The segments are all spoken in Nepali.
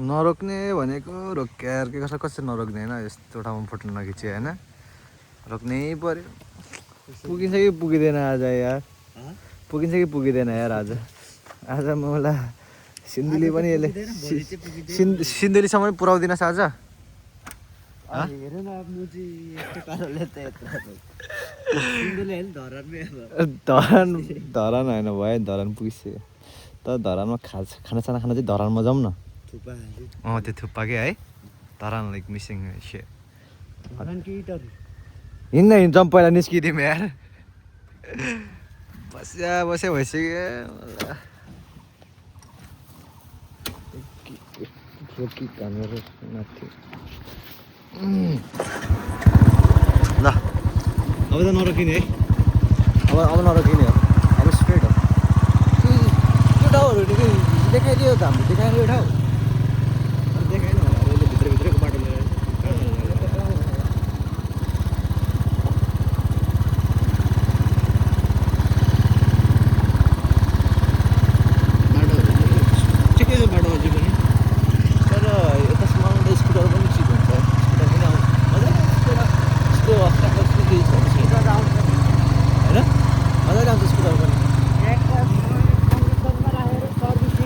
नरोक्ने भनेको रोक्यार के कसरी नरोक्ने होइन यस्तो ठाउँमा फोटो नखिच्यो होइन रोक्नै पर्यो पुगिन्छ कि पुगिँदैन आज यार पुगिन्छ कि पुगिँदैन यार आज आज मलाई सिन्धुली पनि यसले सिन्धुलीसम्म पुऱ्याउदिनस् आज धरान होइन भयो धरान पुगिसक्यो तर धरानमा खानासाना खाना चाहिँ धरानमा जाउँ न त्यो थुक्पाकै है धरान लाइक मिसिङ हिँड्न जाउँ पहिला निस्किदिउँ यार बस्या भइसक्यो ल अब त नरोकिने है अब नरोकिने हो अब स्ट्रेट हो त्यो ठाउँहरू देखाइदियो त हामीले देखाइदियो यो ठाउँ देखाएन होला भित्रको बाटो लिएर ठिकै छ बाटो अझै पनि तर यतासम्म आउँदा स्कुटर पनि ठिक हुन्छ स्कुटर पनि आउँछ यस्तो अब्स्ट्याकल केही छ होइन मजाले आउँछ स्कुटर पनि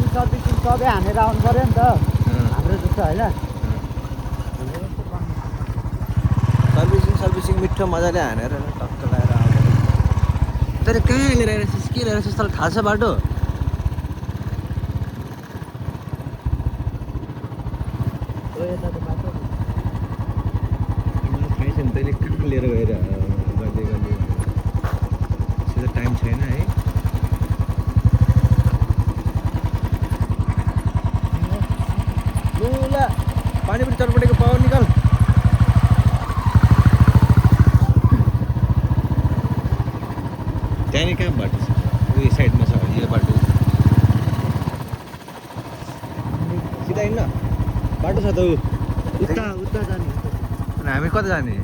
सर्भिसिङ सबै हानेर आउनु पऱ्यो नि त हाम्रो जस्तो होइन सर्भिसिङ मिठो मजाले हानेर टक्क लगाएर आउँछ तर कहाँ लिएर आइरहेको के लिएर तँलाई थाहा छ बाटो मलाई थाहै छैन तैँले कहाँ लिएर गएर गर्दै सिधा टाइम छैन है लुला पानी पनि चटपटेको पावर निकाल त्यहाँनिर कहाँ बाटो छ उयो साइडमा छ यो बाटो सिधा हिँड्न बाटो छ त उता जाने अनि हामी कता जाने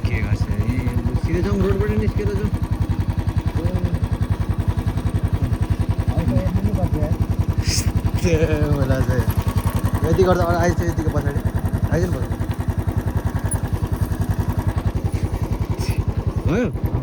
के गर्छ सिधै जाउँ रोडबाट निस्केर जाउँ मलाई चाहिँ यति गर्दा आइज यतिको पछाडि आइज नि भयो